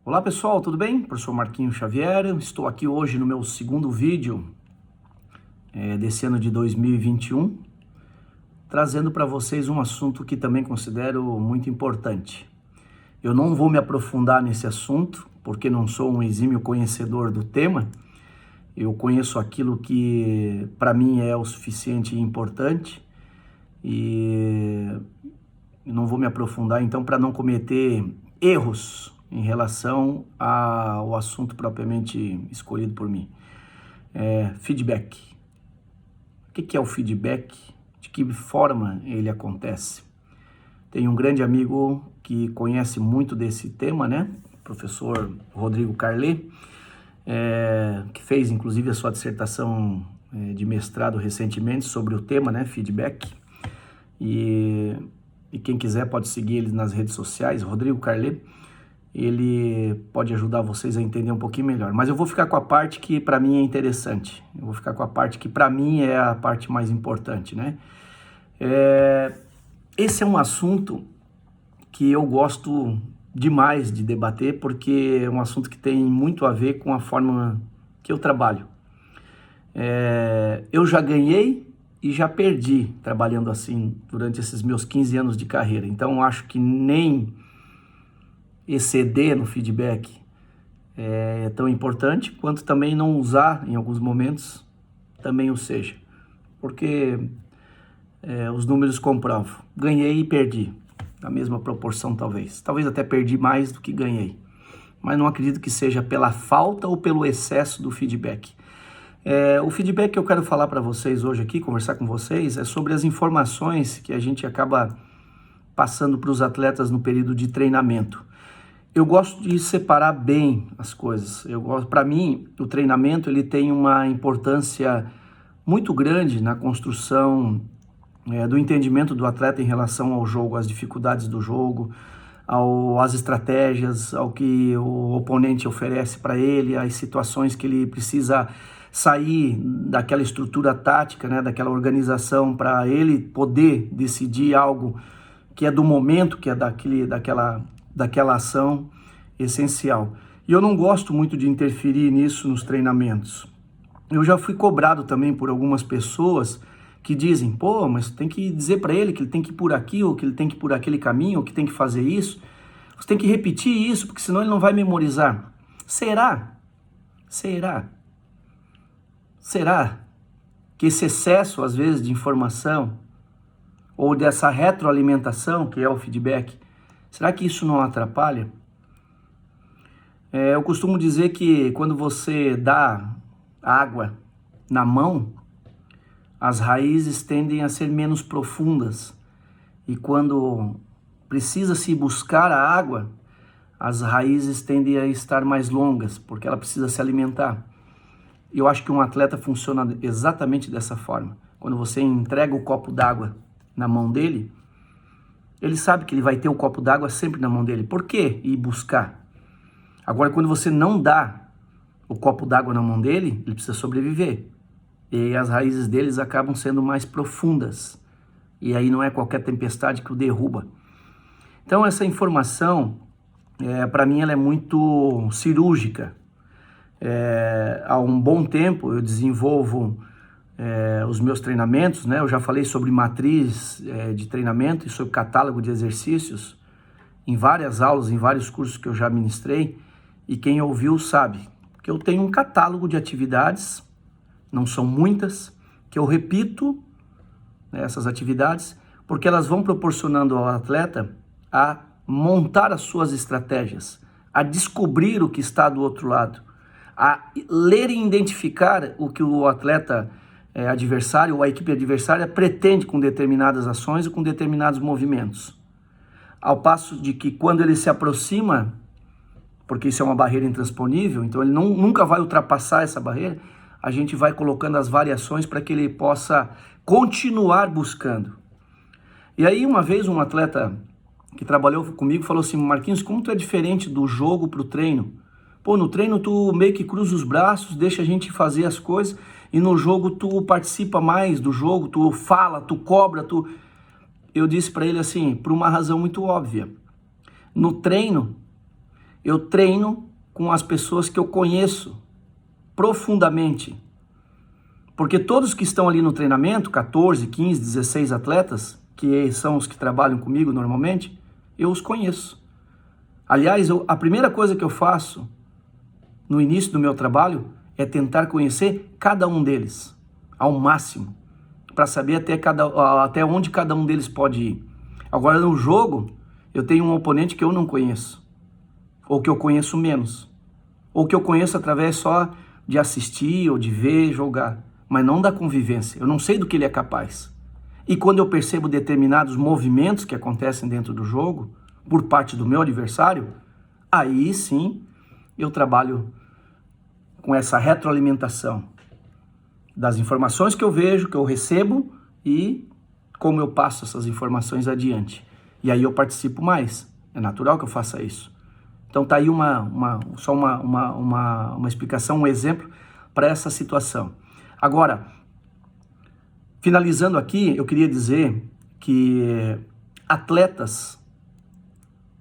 Olá pessoal, tudo bem? Professor Marquinhos Xavier, estou aqui hoje no meu segundo vídeo desse ano de 2021, trazendo para vocês um assunto que também considero muito importante. Eu não vou me aprofundar nesse assunto, porque não sou um exímio conhecedor do tema. Eu conheço aquilo que para mim é o suficiente e importante, e não vou me aprofundar então para não cometer erros em relação ao assunto propriamente escolhido por mim. Feedback. O que é o feedback? De que forma ele acontece? Tenho um grande amigo que conhece muito desse tema, né? O professor Rodrigo Carlet, que fez inclusive a sua dissertação de mestrado recentemente sobre o tema, né? Feedback. E quem quiser pode seguir ele nas redes sociais, Rodrigo Carlet. Ele pode ajudar vocês a entender um pouquinho melhor. Mas eu vou ficar com a parte que para mim é interessante. Eu vou ficar com a parte que para mim é a parte mais importante, né? Esse é um assunto que eu gosto demais de debater, porque é um assunto que tem muito a ver com a forma que eu trabalho. Eu já ganhei e já perdi trabalhando assim durante esses meus 15 anos de carreira. Então acho que nem exceder no feedback é tão importante, quanto também não usar em alguns momentos também o seja, porque os números comprovam, ganhei e perdi, na mesma proporção talvez até perdi mais do que ganhei, mas não acredito que seja pela falta ou pelo excesso do feedback. O feedback que eu quero falar para vocês hoje aqui, conversar com vocês, é sobre as informações que a gente acaba passando para os atletas no período de treinamento. Eu gosto de separar bem as coisas. Para mim, o treinamento ele tem uma importância muito grande na construção do entendimento do atleta em relação ao jogo, às dificuldades do jogo, às estratégias, ao que o oponente oferece para ele, às situações que ele precisa sair daquela estrutura tática, né, daquela organização, para ele poder decidir algo que é do momento, que é daquela ação essencial. E eu não gosto muito de interferir nisso nos treinamentos. Eu já fui cobrado também por algumas pessoas que dizem, pô, mas tem que dizer para ele que ele tem que ir por aqui, ou que ele tem que ir por aquele caminho, ou que tem que fazer isso. Você tem que repetir isso, porque senão ele não vai memorizar. Será que esse excesso, às vezes, de informação, ou dessa retroalimentação, que é o feedback, será que isso não atrapalha? Eu costumo dizer que quando você dá água na mão, as raízes tendem a ser menos profundas. E quando precisa se buscar a água, as raízes tendem a estar mais longas, porque ela precisa se alimentar. Eu acho que um atleta funciona exatamente dessa forma. Quando você entrega o copo d'água na mão dele, ele sabe que ele vai ter o copo d'água sempre na mão dele. Por quê? Ir buscar. Agora, quando você não dá o copo d'água na mão dele, ele precisa sobreviver. E as raízes deles acabam sendo mais profundas. E aí não é qualquer tempestade que o derruba. Então, essa informação, para mim, ela é muito cirúrgica. Há um bom tempo eu desenvolvo os meus treinamentos, né? Eu já falei sobre matriz de treinamento e sobre catálogo de exercícios em várias aulas, em vários cursos que eu já ministrei, e quem ouviu sabe que eu tenho um catálogo de atividades, não são muitas, que eu repito, né, essas atividades, porque elas vão proporcionando ao atleta a montar as suas estratégias, a descobrir o que está do outro lado, a ler e identificar o que o atleta adversário ou a equipe adversária pretende com determinadas ações e com determinados movimentos. Ao passo de que quando ele se aproxima, porque isso é uma barreira intransponível, então ele nunca vai ultrapassar essa barreira, a gente vai colocando as variações para que ele possa continuar buscando. E aí uma vez um atleta que trabalhou comigo falou assim, Marquinhos, como tu é diferente do jogo para o treino? Pô, no treino tu meio que cruza os braços, deixa a gente fazer as coisas, e no jogo tu participa mais do jogo, tu fala, tu cobra, Eu disse para ele assim, por uma razão muito óbvia. No treino, eu treino com as pessoas que eu conheço profundamente. Porque todos que estão ali no treinamento, 14, 15, 16 atletas, que são os que trabalham comigo normalmente, eu os conheço. Aliás, a primeira coisa que eu faço no início do meu trabalho é tentar conhecer cada um deles ao máximo, para saber até onde cada um deles pode ir. Agora, no jogo, eu tenho um oponente que eu não conheço, ou que eu conheço menos, ou que eu conheço através só de assistir ou de ver jogar, mas não da convivência. Eu não sei do que ele é capaz. E quando eu percebo determinados movimentos que acontecem dentro do jogo, por parte do meu adversário, aí sim eu trabalho com essa retroalimentação das informações que eu vejo, que eu recebo e como eu passo essas informações adiante. E aí eu participo mais. É natural que eu faça isso. Então tá aí só uma explicação, um exemplo para essa situação. Agora, finalizando aqui, eu queria dizer que atletas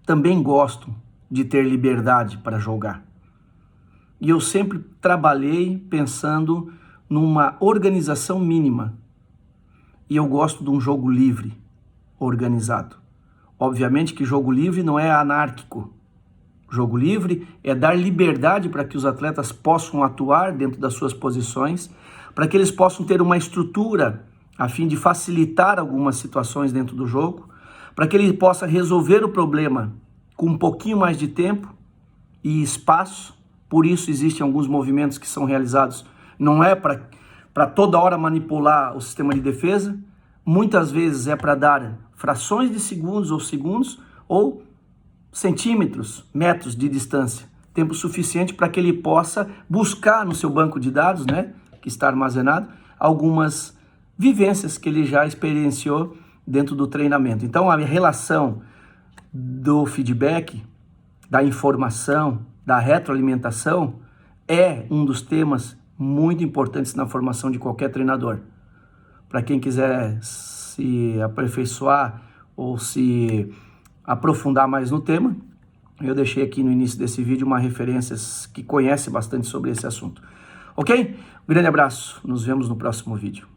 também gostam de ter liberdade para jogar. E eu sempre trabalhei pensando numa organização mínima. E eu gosto de um jogo livre, organizado. Obviamente que jogo livre não é anárquico. Jogo livre é dar liberdade para que os atletas possam atuar dentro das suas posições, para que eles possam ter uma estrutura a fim de facilitar algumas situações dentro do jogo, para que ele possa resolver o problema com um pouquinho mais de tempo e espaço. Por isso existem alguns movimentos que são realizados. Não é para toda hora manipular o sistema de defesa, muitas vezes é para dar frações de segundos ou centímetros, metros de distância, tempo suficiente para que ele possa buscar no seu banco de dados, né, que está armazenado, algumas vivências que ele já experienciou dentro do treinamento. Então a relação do feedback, da informação, da retroalimentação é um dos temas muito importantes na formação de qualquer treinador. Para quem quiser se aperfeiçoar ou se aprofundar mais no tema, eu deixei aqui no início desse vídeo uma referência que conhece bastante sobre esse assunto. Ok? Um grande abraço, nos vemos no próximo vídeo.